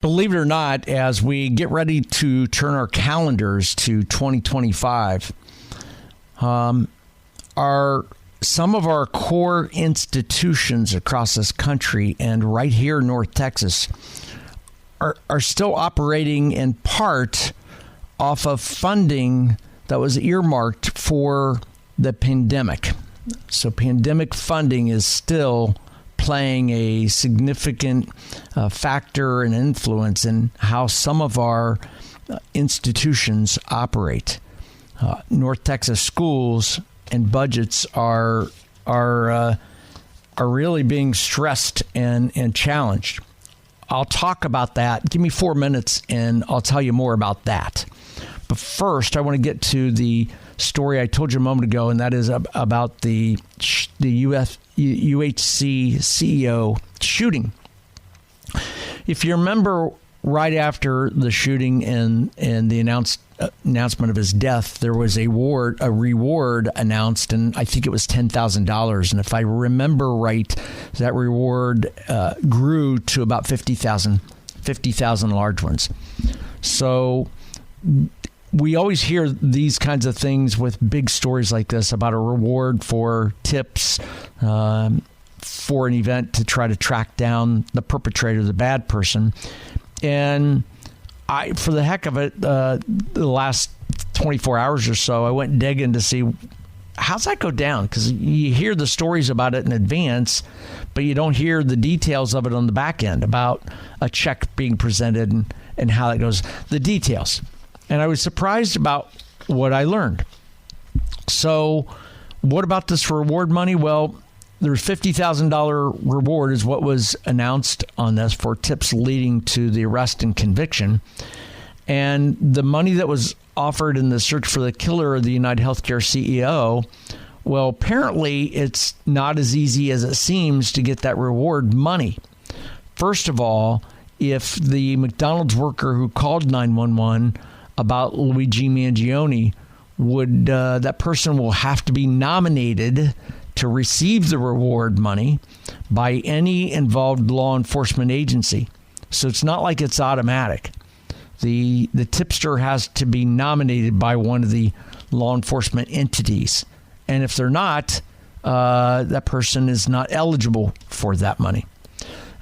Believe it or not, as we get ready to turn our calendars to 2025, some of our core institutions across this country and right here in North Texas are still operating in part off of funding that was earmarked for the pandemic. So pandemic funding is still playing a significant factor and influence in how some of our institutions operate. North Texas schools and budgets are really being stressed and challenged. I'll talk about that. Give me 4 minutes and I'll tell you more about that. But first, I want to get to the story I told you a moment ago, and that is about the UHC CEO shooting. If you remember, right after the shooting and the announcement of his death, there was a reward announced, and I think it was $10,000. And if I remember right, that reward grew to about 50,000 large ones. So we always hear these kinds of things with big stories like this about a reward for tips for an event to try to track down the perpetrator, the bad person. And for the heck of it, the last 24 hours or so, I went digging to see how's that go down? Because you hear the stories about it in advance, but you don't hear the details of it on the back end about a check being presented and how that goes, the details. And I was surprised about what I learned. So what about this reward money? Well, there's $50,000 reward is what was announced on this for tips leading to the arrest and conviction. And the money that was offered in the search for the killer of the United Healthcare CEO, well, apparently it's not as easy as it seems to get that reward money. First of all, if the McDonald's worker who called 911 about Luigi Mangione, that person will have to be nominated to receive the reward money by any involved law enforcement agency. So it's not like it's automatic. The tipster has to be nominated by one of the law enforcement entities. And if they're not, that person is not eligible for that money.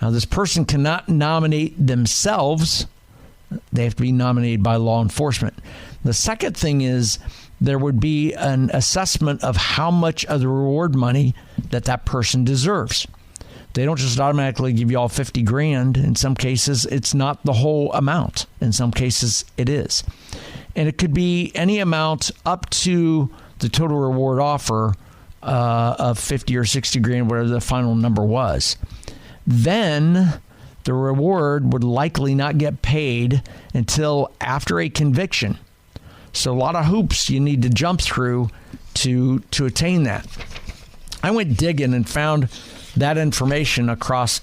Now, this person cannot nominate themselves. They have to be nominated by law enforcement. The second thing is there would be an assessment of how much of the reward money that person deserves. They don't just automatically give you all 50 grand. In some cases, it's not the whole amount. In some cases, it is. And it could be any amount up to the total reward offer of 50 or 60 grand, whatever the final number was. Then the reward would likely not get paid until after a conviction. So a lot of hoops you need to jump through to attain that. I went digging and found that information across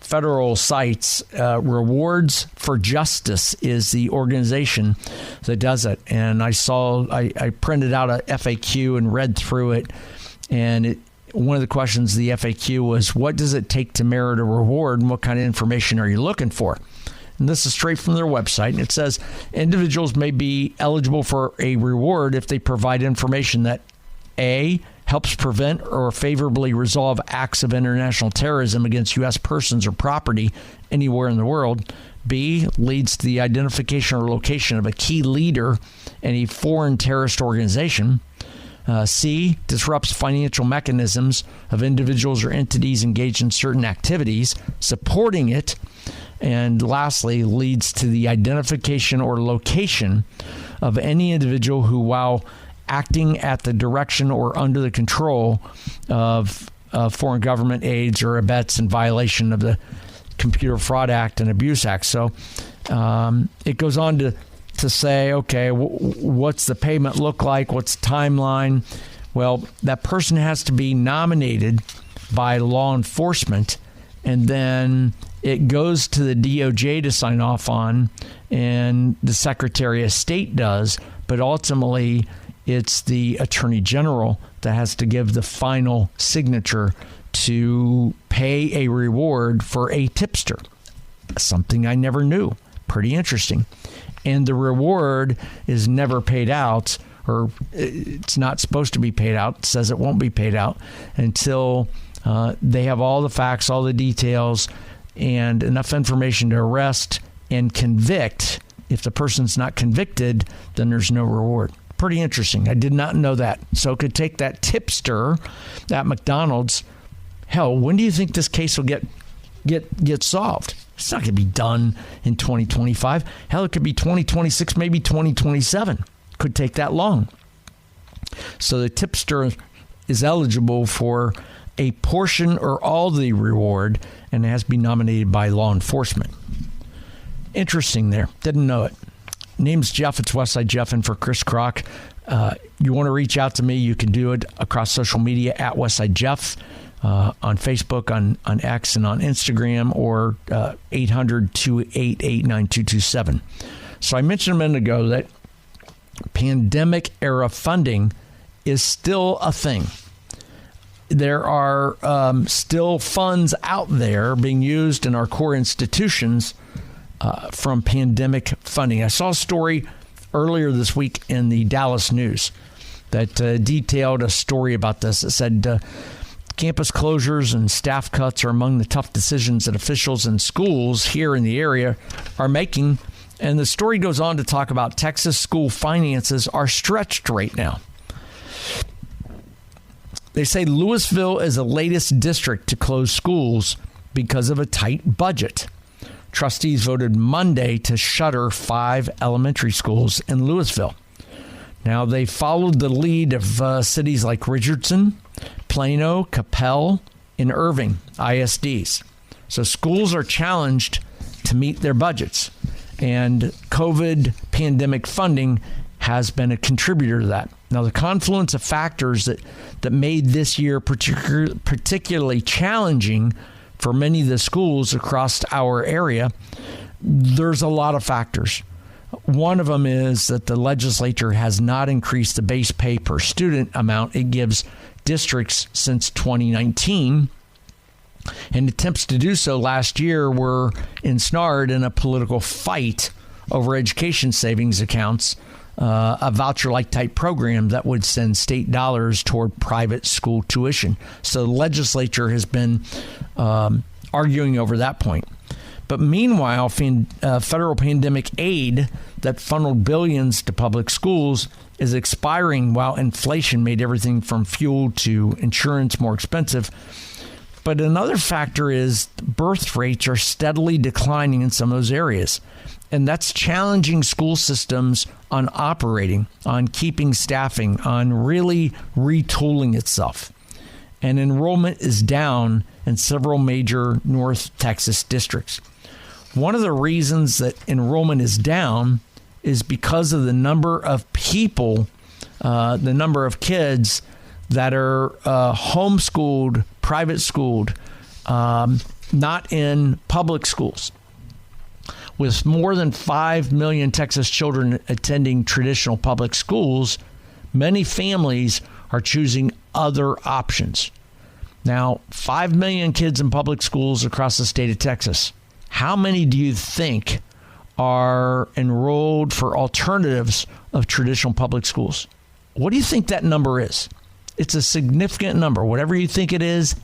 federal sites. Rewards for Justice is the organization that does it. And I printed out a FAQ and read through it. And one of the questions the FAQ was, what does it take to merit a reward, and what kind of information are you looking for? And this is straight from their website. And it says individuals may be eligible for a reward if they provide information that A, helps prevent or favorably resolve acts of international terrorism against U.S. persons or property anywhere in the world. B, leads to the identification or location of a key leader in a foreign terrorist organization. C, disrupts financial mechanisms of individuals or entities engaged in certain activities, supporting it. And lastly, leads to the identification or location of any individual who, while acting at the direction or under the control of foreign government aids or abets in violation of the Computer Fraud Act and Abuse Act. So it goes on to say, okay, what's the payment look like? What's the timeline? Well, that person has to be nominated by law enforcement, and then it goes to the DOJ to sign off on, and the Secretary of State does, but ultimately it's the Attorney General that has to give the final signature to pay a reward for a tipster. something I never knew. Pretty interesting. And the reward is never paid out, or it's not supposed to be paid out. It says it won't be paid out until they have all the facts, all the details, and enough information to arrest and convict. If the person's not convicted, then there's no reward. Pretty interesting. I did not know that. So it could take that tipster at McDonald's. Hell, when do you think this case will get solved? It's not going to be done in 2025. Hell, it could be 2026, maybe 2027. Could take that long. So the tipster is eligible for a portion or all the reward, and it has to be nominated by law enforcement. Interesting there. Didn't know it. Name's Jeff. It's Westside Jeff, and for Chris Kroc. You want to reach out to me, you can do it across social media at Westside Jeff, on Facebook, on X, and on Instagram, or 800-288-9227. So I mentioned a minute ago that pandemic-era funding is still a thing. There are still funds out there being used in our core institutions from pandemic funding. I saw a story earlier this week in the Dallas News that detailed a story about this. It said campus closures and staff cuts are among the tough decisions that officials and schools here in the area are making. And the story goes on to talk about Texas school finances are stretched right now. They say Lewisville is the latest district to close schools because of a tight budget. Trustees voted Monday to shutter 5 elementary schools in Lewisville. Now, they followed the lead of cities like Richardson, Plano, Capel, and Irving, ISDs. So schools are challenged to meet their budgets, and COVID pandemic funding has been a contributor to that. Now, the confluence of factors that made this year particularly challenging for many of the schools across our area, there's a lot of factors. One of them is that the legislature has not increased the base pay per student amount it gives districts since 2019. And attempts to do so last year were ensnared in a political fight over education savings accounts, a voucher-like type program that would send state dollars toward private school tuition. So the legislature has been arguing over that point. But meanwhile, federal pandemic aid that funneled billions to public schools is expiring while inflation made everything from fuel to insurance more expensive. But another factor is birth rates are steadily declining in some of those areas. And that's challenging school systems on operating, on keeping staffing, on really retooling itself. And enrollment is down in several major North Texas districts. One of the reasons that enrollment is down is because of the number of people, the number of kids that are homeschooled, private schooled, not in public schools. With more than 5 million Texas children attending traditional public schools, many families are choosing other options. Now, 5 million kids in public schools across the state of Texas. How many do you think are enrolled for alternatives of traditional public schools? What do you think that number is? It's a significant number. Whatever you think it is,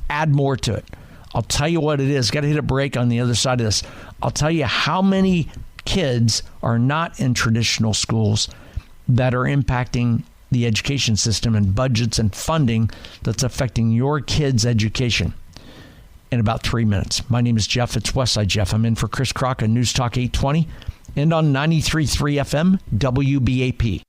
add more to it. I'll tell you what it is. Got to hit a break on the other side of this. I'll tell you how many kids are not in traditional schools that are impacting the education system and budgets and funding that's affecting your kids' education in about 3 minutes. My name is Jeff. It's Westside Jeff. I'm in for Chris Kroc on News Talk 820 and on 93.3 FM WBAP.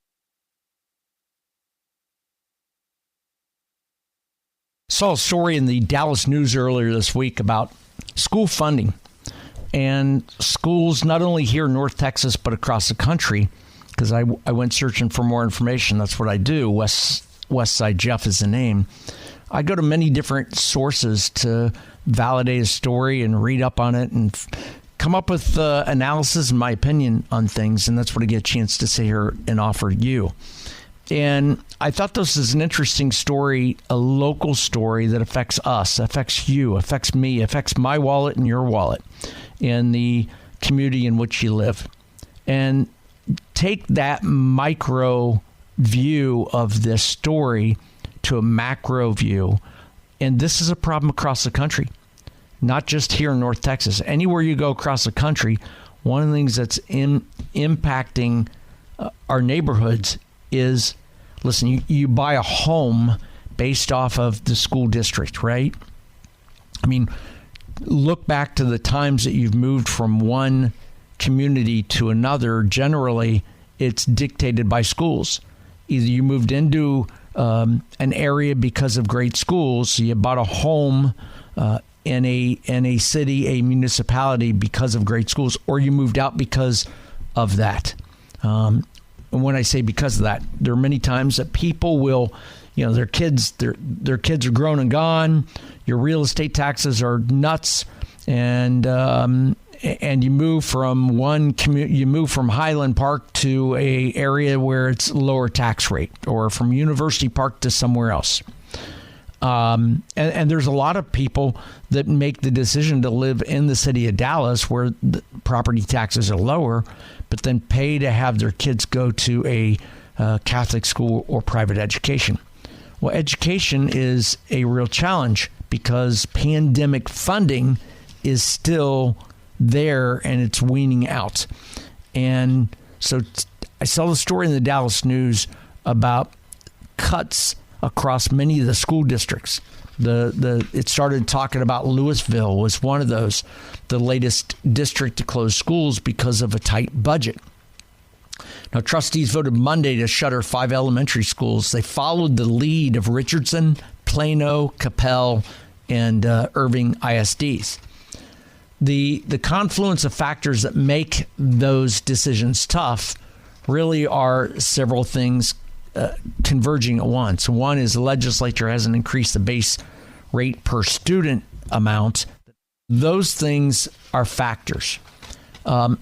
Saw a story in the Dallas News earlier this week about school funding and schools not only here in North Texas but across the country, because I went searching for more information. That's what I do. Westside Jeff is the name. I go to many different sources to validate a story and read up on it and come up with analysis and my opinion on things, and that's what I get a chance to say here and offer you. And I thought this is an interesting story, a local story that affects us, affects you, affects me, affects my wallet and your wallet. in the community in which you live. And take that micro view of this story to a macro view. And this is a problem across the country, not just here in North Texas. Anywhere you go across the country, one of the things that's impacting our neighborhoods is, listen, you buy a home based off of the school district, right? I mean, look back to the times that you've moved from one community to another. Generally, it's dictated by schools. Either you moved into an area because of great schools, so you bought a home in a city, a municipality because of great schools, or you moved out because of that. And when I say because of that, there are many times that people will, their kids are grown and gone. Your real estate taxes are nuts, and you move from you move from Highland Park to a area where it's lower tax rate, or from University Park to somewhere else. And there's a lot of people that make the decision to live in the city of Dallas, where the property taxes are lower, but then pay to have their kids go to a Catholic school or private education. Well, education is a real challenge because pandemic funding is still there and it's weaning out. And so I saw the story in the Dallas News about cuts across many of the school districts. It started talking about Lewisville was one of those, the latest district to close schools because of a tight budget. Now, trustees voted Monday to shutter 5 elementary schools. They followed the lead of Richardson, Plano, Capel, and Irving ISDs. The confluence of factors that make those decisions tough really are several things converging at once. One is the legislature hasn't increased the base rate per student amount. Those things are factors.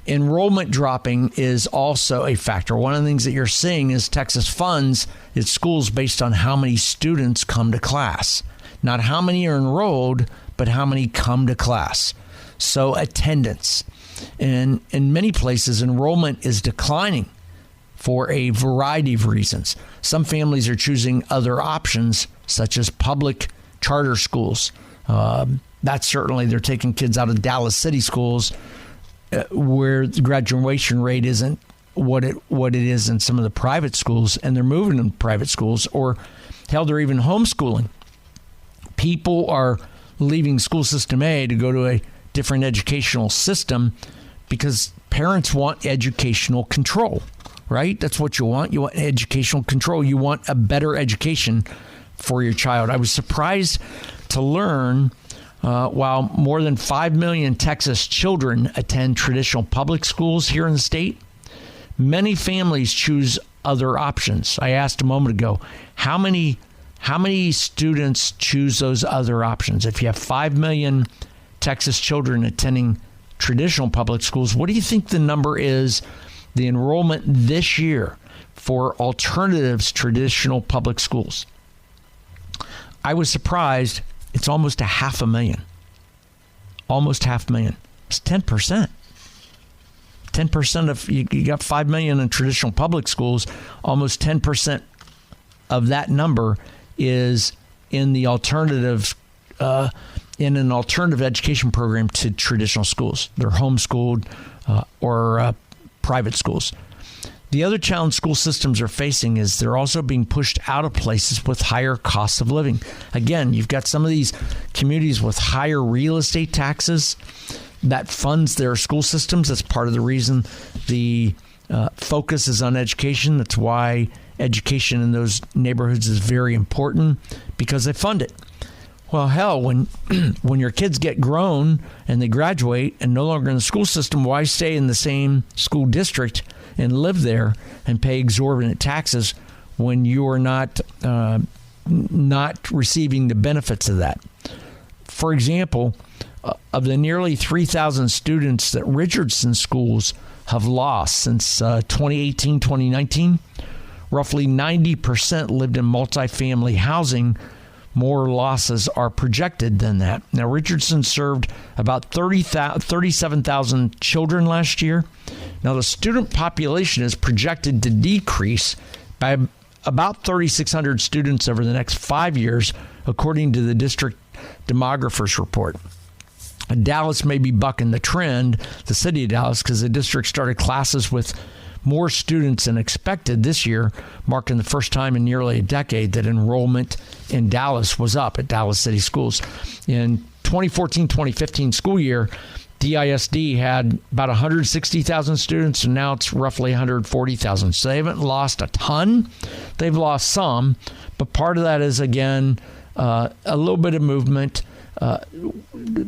Enrollment dropping is also a factor. One of the things that you're seeing is Texas funds its schools based on how many students come to class. Not how many are enrolled, but how many come to class. So attendance. And in many places, enrollment is declining for a variety of reasons. Some families are choosing other options, such as public charter schools. That's certainly, they're taking kids out of Dallas City schools where the graduation rate isn't what it is in some of the private schools, and they're moving to private schools, or hell, they're even homeschooling. People are leaving school system A to go to a different educational system because parents want educational control, right? That's what you want. You want educational control. You want a better education for your child. I was surprised to learn while more than 5 million Texas children attend traditional public schools here in the state, many families choose other options. I asked a moment ago, how many students choose those other options? If you have 5 million Texas children attending traditional public schools, what do you think the number is, the enrollment this year for alternatives traditional public schools? I was surprised. It's almost 500,000. Almost 500,000. It's 10%. 10% of you got 5 million in traditional public schools. Almost 10% of that number is in the alternative, in an alternative education program to traditional schools. They're homeschooled or private schools. The other challenge school systems are facing is they're also being pushed out of places with higher costs of living. Again, you've got some of these communities with higher real estate taxes that funds their school systems. That's part of the reason the focus is on education. That's why education in those neighborhoods is very important, because they fund it. Well, hell, when your kids get grown and they graduate and no longer in the school system, why stay in the same school district and live there and pay exorbitant taxes when you are not receiving the benefits of that? For example, of the nearly 3,000 students that Richardson schools have lost since 2018, 2019, roughly 90% lived in multifamily housing, more losses are projected than that. Now, Richardson served about 37,000 children last year. Now, the student population is projected to decrease by about 3,600 students over the next 5 years, according to the district demographers report. Dallas may be bucking the trend, the city of Dallas, because the district started classes with more students than expected this year, marking the first time in nearly a decade that enrollment in Dallas was up at Dallas City Schools. In 2014-2015 school year, DISD had about 160,000 students, and now it's roughly 140,000. So they haven't lost a ton. They've lost some, but part of that is, again, a little bit of movement,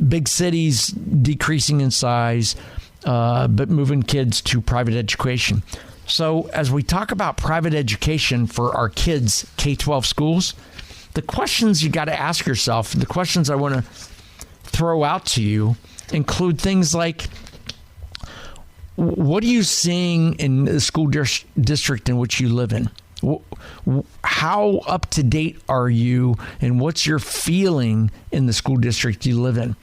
big cities decreasing in size, but moving kids to private education. So as we talk about private education for our kids' K-12 schools, the questions you got to ask yourself, the questions I want to throw out to you, include things like, what are you seeing in the school district in which you live in? How up to date are you, and what's your feeling in the school district you live in?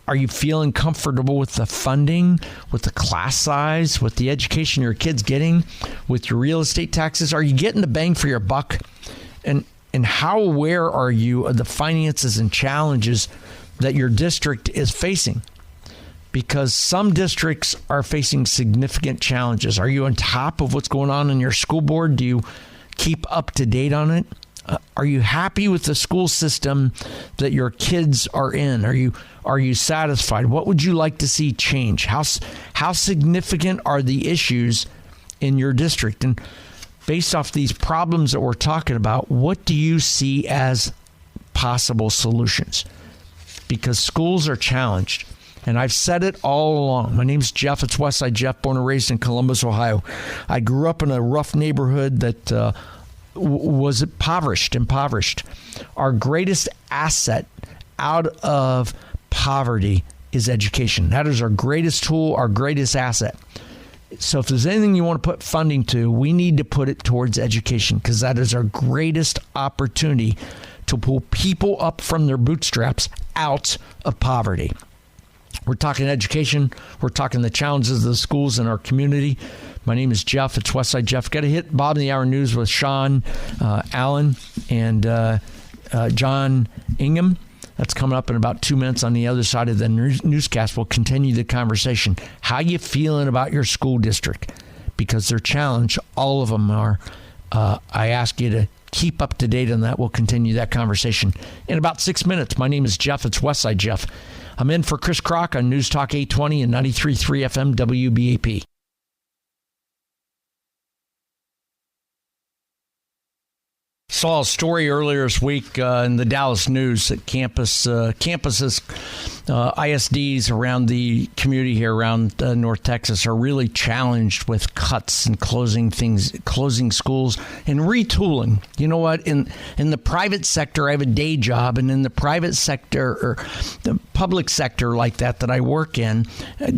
Are you feeling comfortable with the funding, with the class size, with the education your kid's getting, with your real estate taxes? Are you getting the bang for your buck? And how aware are you of the finances and challenges that your district is facing? Because some districts are facing significant challenges. Are you on top of what's going on in your school board? Do you keep up to date on it? Are you happy with the school system that your kids are in? Are you satisfied? What would you like to see change? How significant are the issues in your district? And based off these problems that we're talking about, what do you see as possible solutions? Because schools are challenged. And I've said it all along. My name's Jeff. It's Westside Jeff, born and raised in Columbus, Ohio. I grew up in a rough neighborhood that was impoverished. Our greatest asset out of poverty is education. That is our greatest tool, our greatest asset. So if there's anything you want to put funding to, we need to put it towards education, because that is our greatest opportunity to pull people up from their bootstraps out of poverty. We're talking education. We're talking the challenges of the schools in our community. My name is Jeff. It's Westside Jeff. Got to hit Bottom of the Hour News with Sean Allen and John Ingham. That's coming up in about 2 minutes. On the other side of the newscast, we'll continue the conversation. How you feeling about your school district? Because they're challenged. All of them are. I ask you to keep up to date on that. We'll continue that conversation in about 6 minutes. My name is Jeff. It's Westside Jeff. I'm in for Chris Crock on News Talk 820 and 93.3 FM WBAP. Saw a story earlier this week in the Dallas News that campuses, ISDs around the community here around North Texas are really challenged with cuts and closing schools and retooling. You know what? In the private sector, I have a day job, and in the private sector or the public sector like that I work in,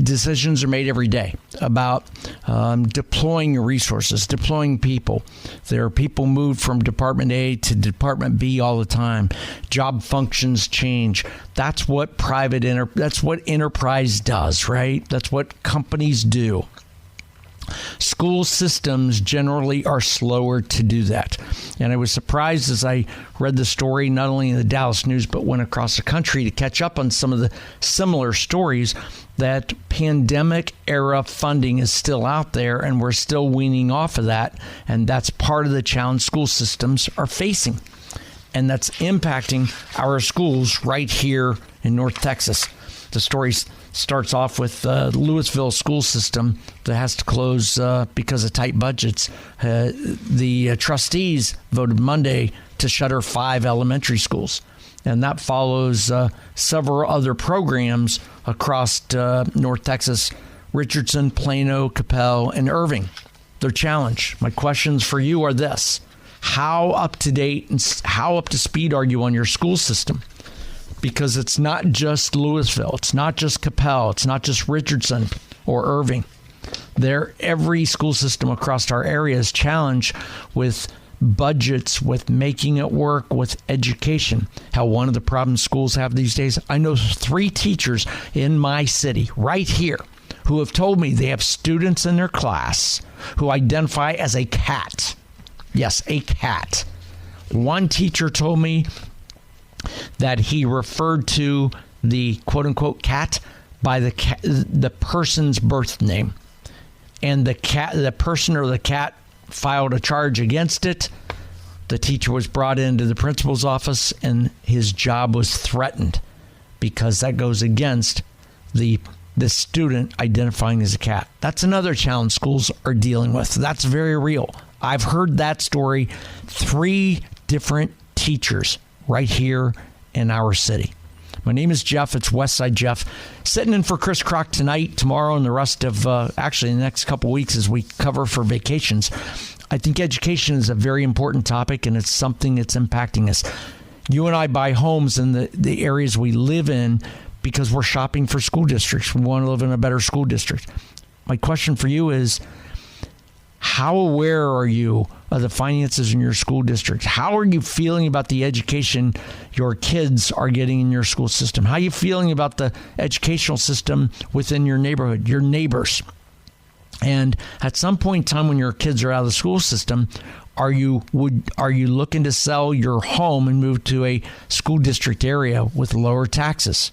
decisions are made every day about deploying resources, deploying people. There are people moved from Department A to Department B all the time. Job functions change. That's what that's what enterprise does, right? That's what companies do. School systems generally are slower to do that. And I was surprised as I read the story, not only in the Dallas News, but went across the country to catch up on some of the similar stories, that pandemic era funding is still out there and we're still weaning off of that. And that's part of the challenge school systems are facing. And that's impacting our schools right here in North Texas. The story starts off with the Lewisville school system that has to close because of tight budgets. The trustees voted Monday to shutter 5 elementary schools. And that follows several other programs across North Texas: Richardson, Plano, Capel, and Irving. They're challenged. My questions for you are this: how up to date and how up to speed are you on your school system? Because it's not just Lewisville, it's not just Capel, it's not just Richardson or Irving. Every school system across our area is challenged with budgets with making it work with education. How one of the problems schools have these days, I know 3 teachers in my city right here who have told me they have students in their class who identify as a cat. Yes, a cat. One teacher told me that he referred to the quote-unquote cat by the person's birth name. And the person or the cat filed a charge against it. The teacher was brought into the principal's office and his job was threatened because that goes against the student identifying as a cat. That's another challenge schools are dealing with. That's very real. I've heard that story 3 different teachers right here in our city. My name is Jeff. It's Westside Jeff. Sitting in for Chris Crock tonight, tomorrow, and the rest of, actually, the next couple weeks as we cover for vacations. I think education is a very important topic, and it's something that's impacting us. You and I buy homes in the areas we live in because we're shopping for school districts. We want to live in a better school district. My question for you is, how aware are you of the finances in your school district? How are you feeling about the education your kids are getting in your school system? How are you feeling about the educational system within your neighborhood, your neighbors? And at some point in time when your kids are out of the school system, are you looking to sell your home and move to a school district area with lower taxes?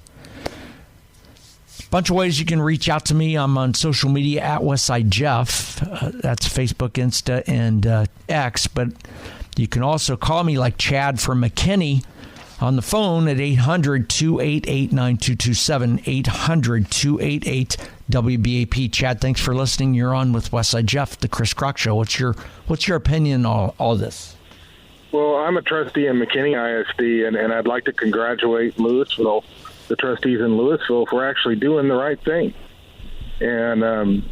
Bunch of ways you can reach out to me. I'm on social media at Westside Jeff. That's Facebook, Insta, and X. But you can also call me like Chad from McKinney on the phone at 800-288-9227, 800-288-WBAP. Chad, thanks for listening. You're on with Westside Jeff, the Chris Crock Show. What's your opinion on all this? Well, I'm a trustee in McKinney ISD, and I'd like to congratulate Lewisville, the trustees in Lewisville, for actually doing the right thing. And,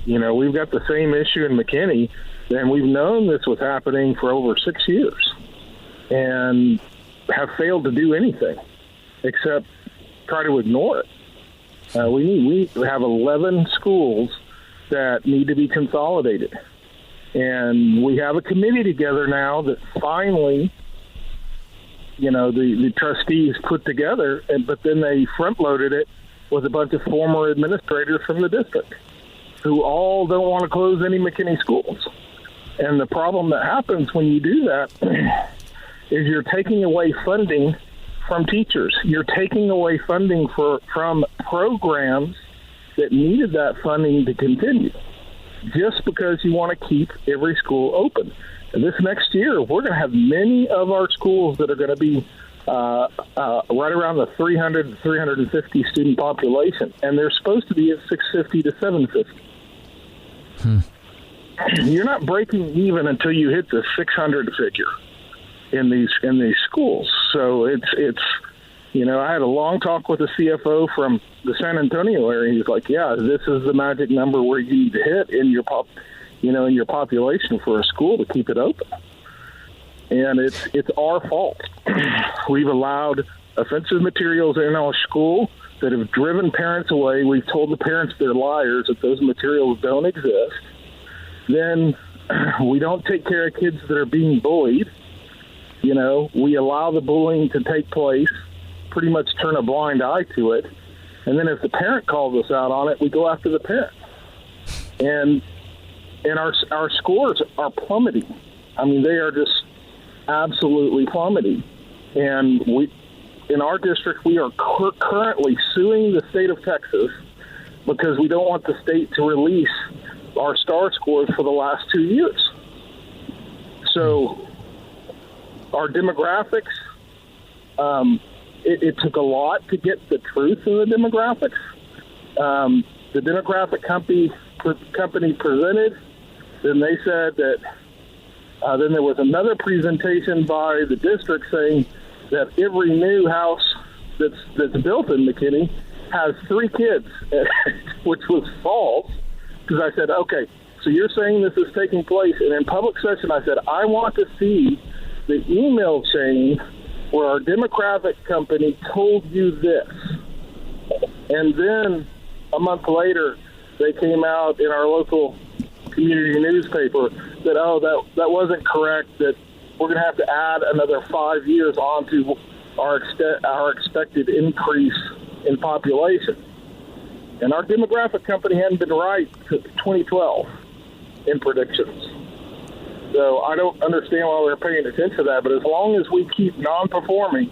we've got the same issue in McKinney, and we've known this was happening for over 6 years and have failed to do anything except try to ignore it. We have 11 schools that need to be consolidated. And we have a committee together now that finally the trustees put together, but then they front-loaded it with a bunch of former administrators from the district who all don't want to close any McKinney schools. And the problem that happens when you do that is you're taking away funding from teachers. You're taking away funding from programs that needed that funding to continue just because you want to keep every school open. And this next year, we're going to have many of our schools that are going to be right around the 300 to 350 student population, and they're supposed to be at 650 to 750. You're not breaking even until you hit the 600 figure in these schools. So it's I had a long talk with a CFO from the San Antonio area. He's like, yeah, this is the magic number where you need to hit in your population for a school to keep it open. And it's our fault. We've allowed offensive materials in our school that have driven parents away. We've told the parents they're liars, that those materials don't exist. Then we don't take care of kids that are being bullied. We allow the bullying to take place, pretty much turn a blind eye to it. And then if the parent calls us out on it, we go after the parent. And our scores are plummeting. I mean, they are just absolutely plummeting. And in our district, we are currently suing the state of Texas because we don't want the state to release our STAR scores for the last 2 years. So our demographics, it took a lot to get the truth in the demographics. The demographic company presented. Then they said that then there was another presentation by the district saying that every new house that's built in McKinney has 3 kids, which was false. Because I said, okay, so you're saying this is taking place. And in public session, I said, I want to see the email chain where our demographic company told you this. And then a month later, they came out in our local community newspaper that, that wasn't correct, that we're going to have to add another 5 years onto our expected increase in population. And our demographic company hadn't been right since 2012 in predictions. So I don't understand why they're paying attention to that. But as long as we keep non-performing,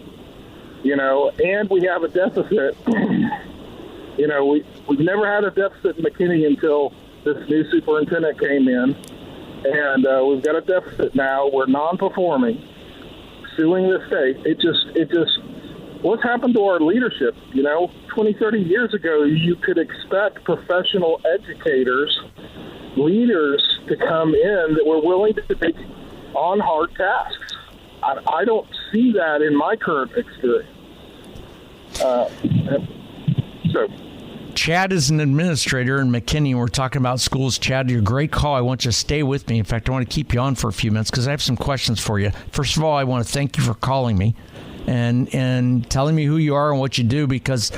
and we have a deficit, we've never had a deficit in McKinney until this new superintendent came in. And we've got a deficit now. We're non-performing, suing the state. It just, what's happened to our leadership? 20, 30 years ago, you could expect professional educators, leaders to come in that were willing to take on hard tasks. I don't see that in my current experience. Chad is an administrator in McKinney. We're talking about schools. Chad, you're a great call. I want you to stay with me. In fact, I want to keep you on for a few minutes because I have some questions for you. First of all, I want to thank you for calling me and telling me who you are and what you do, because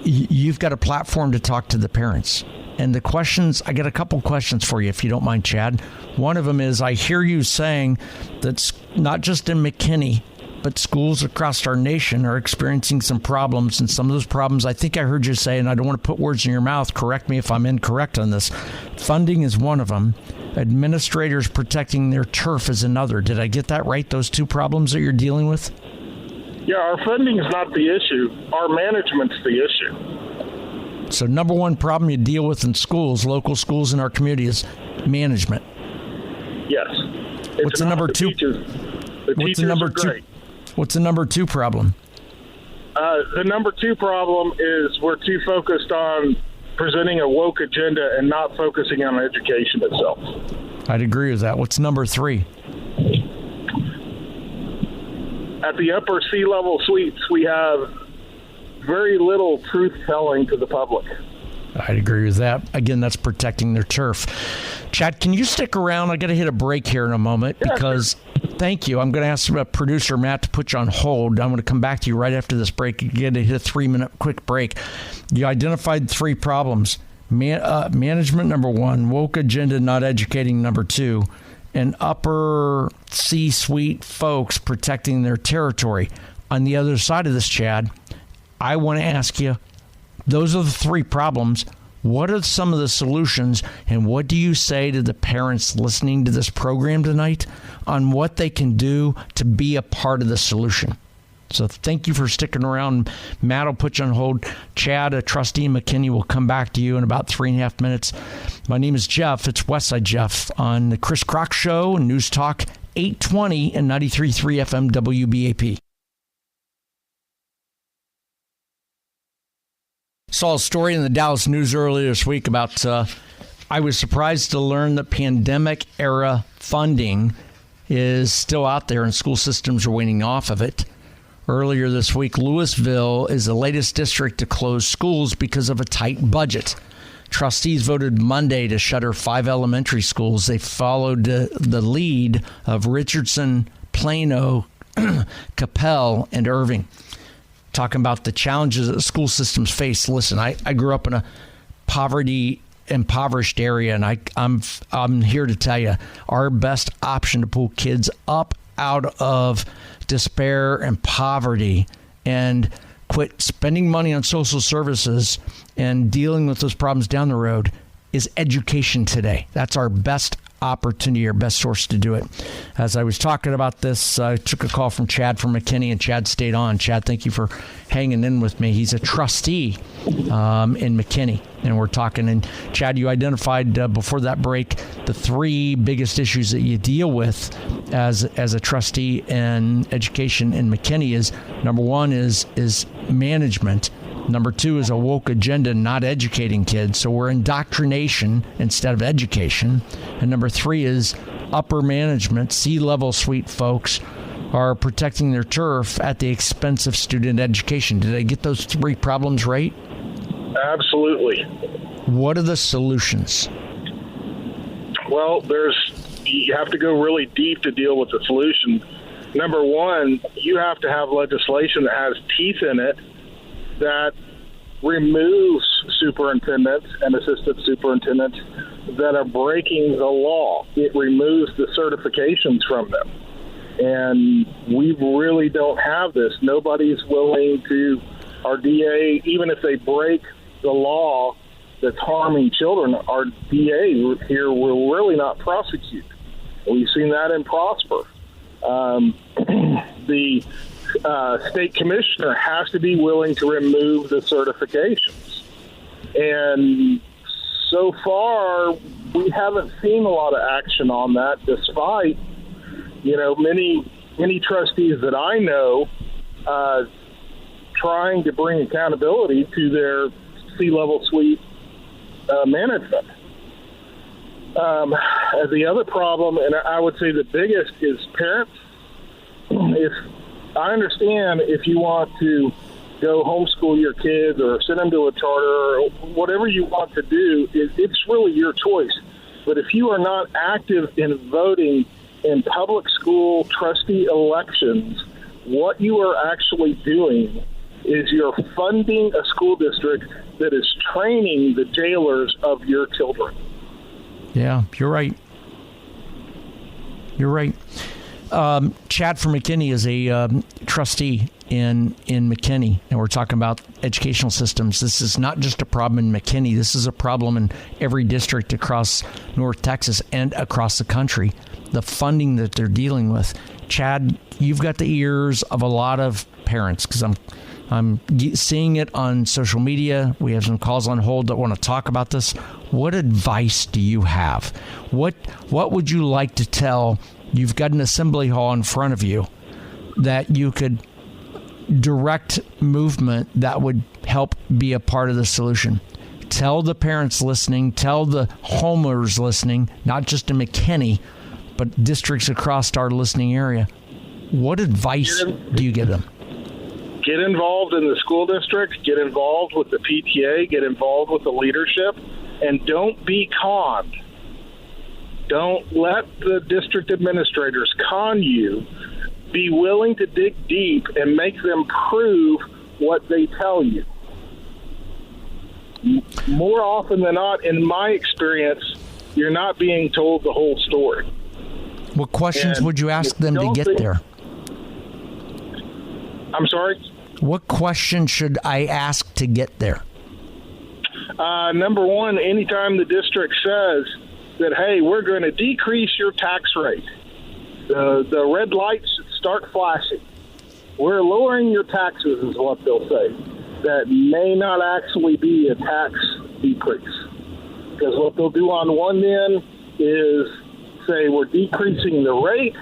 you've got a platform to talk to the parents. And the questions, I got a couple questions for you, if you don't mind, Chad. One of them is, I hear you saying that not just in McKinney, but schools across our nation are experiencing some problems. And some of those problems, I think I heard you say, and I don't want to put words in your mouth, correct me if I'm incorrect on this, funding is one of them. Administrators protecting their turf is another. Did I get that right, those two problems that you're dealing with? Yeah, our funding is not the issue. Our management's the issue. So number one problem you deal with in schools, local schools in our community, is management. Yes. What's the number two? What's the number two? What's the number two problem? The number two problem is we're too focused on presenting a woke agenda and not focusing on education itself. I'd agree with that. What's number three? At the upper C-level suites, we have very little truth-telling to the public. I'd agree with that. Again, that's protecting their turf. Chad, can you stick around? I got to hit a break here in a moment because, thank you. I'm going to ask producer Matt to put you on hold. I'm going to come back to you right after this break. You get to hit a 3-minute quick break. You identified 3 problems. Management, number 1. Woke agenda, not educating, number 2. And upper C-suite folks protecting their territory. On the other side of this, Chad, I want to ask you, those are the 3 problems. What are some of the solutions, and what do you say to the parents listening to this program tonight on what they can do to be a part of the solution? So thank you for sticking around. Matt will put you on hold. Chad, a trustee in McKinney, will come back to you in about 3.5 minutes. My name is Jeff. It's Westside Jeff on the Chris Crock Show, News Talk 820 and 93.3 FM WBAP. Saw a story in the Dallas News earlier this week about, I was surprised to learn that pandemic-era funding is still out there and school systems are weaning off of it. Earlier this week, Lewisville is the latest district to close schools because of a tight budget. Trustees voted Monday to shutter 5 elementary schools. They followed the lead of Richardson, Plano, Capel, and Irving. Talking about the challenges that school systems face. Listen, I grew up in a impoverished area, and I'm here to tell you, our best option to pull kids up out of despair and poverty and quit spending money on social services and dealing with those problems down the road is education today. That's our best opportunity, our best source to do it. As I was talking about this, I took a call from Chad from McKinney, and Chad stayed on. Chad, thank you for hanging in with me. He's a trustee in McKinney, and we're talking. And Chad, you identified before that break the 3 biggest issues that you deal with as a trustee in education in McKinney. Is number 1 is management. Number 2 is a woke agenda, not educating kids. So we're indoctrination instead of education. And number 3 is upper management, C-level suite folks are protecting their turf at the expense of student education. Did I get those 3 problems right? Absolutely. What are the solutions? Well, you have to go really deep to deal with the solution. Number 1, you have to have legislation that has teeth in it that removes superintendents and assistant superintendents that are breaking the law. It removes the certifications from them. And we really don't have this. Nobody's willing to, our DA, even if they break the law that's harming children, our DA here will really not prosecute. We've seen that in Prosper. The state commissioner has to be willing to remove the certifications. And so far, we haven't seen a lot of action on that, despite, many trustees that I know trying to bring accountability to their C-level suite management. The other problem, and I would say the biggest, is parents. If I understand if you want to go homeschool your kids or send them to a charter or whatever you want to do, it's really your choice. But if you are not active in voting in public school trustee elections, what you are actually doing is you're funding a school district that is training the jailers of your children. Yeah, you're right. You're right. Chad from McKinney is a trustee in McKinney, and we're talking about educational systems. This is not just a problem in McKinney. This is a problem in every district across North Texas and across the country. The funding that they're dealing with. Chad, you've got the ears of a lot of parents, because I'm seeing it on social media. We have some calls on hold that want to talk about this. What advice do you have? What would you like to tell? You've got an assembly hall in front of you that you could direct movement that would help be a part of the solution. Tell the parents listening, tell the homeowners listening, not just in McKinney, but districts across our listening area. What advice do you give them? Get involved in the school district, get involved with the PTA, get involved with the leadership, and don't be conned. Don't let the district administrators con you. Be willing to dig deep and make them prove what they tell you. More often than not, in my experience, you're not being told the whole story. What questions would you ask them to get there? I'm sorry? What question should I ask to get there? Number one, anytime the district says that, hey, we're going to decrease your tax rate, the red lights start flashing. We're lowering your taxes is what they'll say. That may not actually be a tax decrease. Because what they'll do on one end is say we're decreasing the rate,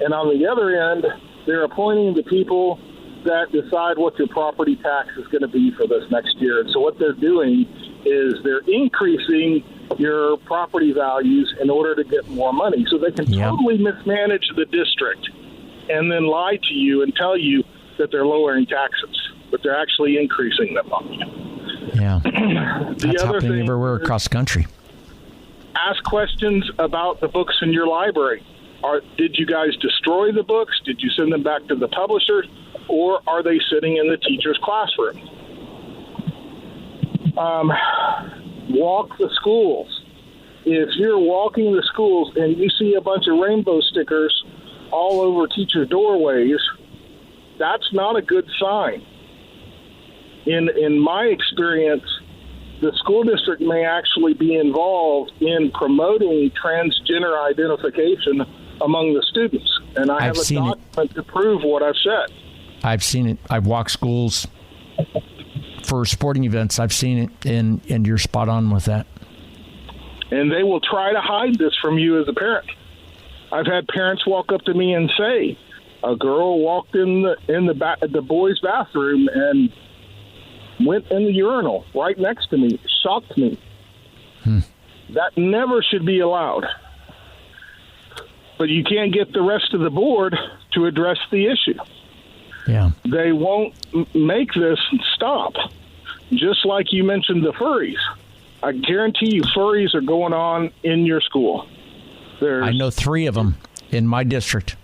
and on the other end, they're appointing the people that decide what your property tax is going to be for this next year. And so what they're doing is they're increasing your property values in order to get more money. So they can totally mismanage the district and then lie to you and tell you that they're lowering taxes, but they're actually increasing them on you. Yeah. That's happening everywhere across the country. Ask questions about the books in your library. Did you guys destroy the books? Did you send them back to the publishers? Or are they sitting in the teacher's classroom? Walk the schools. If you're walking the schools and you see a bunch of rainbow stickers all over teachers' doorways, that's not a good sign. In my experience, the school district may actually be involved in promoting transgender identification among the students. And I have a document to prove what I've said. I've seen it. I've walked schools for sporting events. I've seen it, and you're spot on with that. And they will try to hide this from you as a parent. I've had parents walk up to me and say, a girl walked in the boys' bathroom and went in the urinal right next to me. It shocked me. That never should be allowed. But you can't get the rest of the board to address the issue. Yeah. They won't make this stop. Just like you mentioned the furries. I guarantee you furries are going on in your school. I know 3 of them in my district.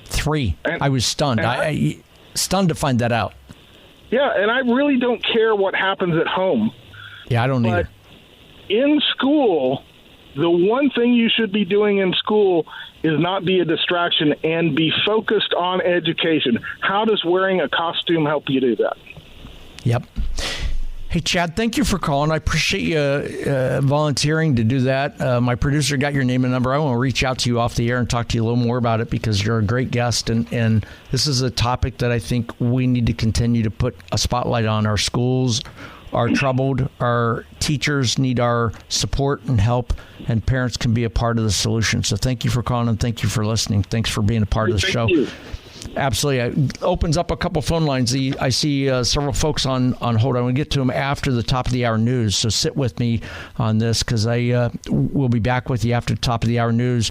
3. I was stunned. I stunned to find that out. Yeah, and I really don't care what happens at home. Yeah, I don't either. But in school, The one thing you should be doing in school is not be a distraction and be focused on education. How does wearing a costume help you do that? Yep. Hey, Chad, thank you for calling. I appreciate you volunteering to do that. My producer got your name and number. I want to reach out to you off the air and talk to you a little more about it because you're a great guest. And this is a topic that I think we need to continue to put a spotlight on. Our schools are troubled. Our teachers need our support and help, and parents can be a part of the solution. So thank you for calling and thank you for listening. Thanks for being a part of the show. You. Absolutely. It opens up a couple phone lines. I see several folks on hold. I want to get to them after the top of the hour news. So sit with me on this because I will be back with you after the top of the hour news.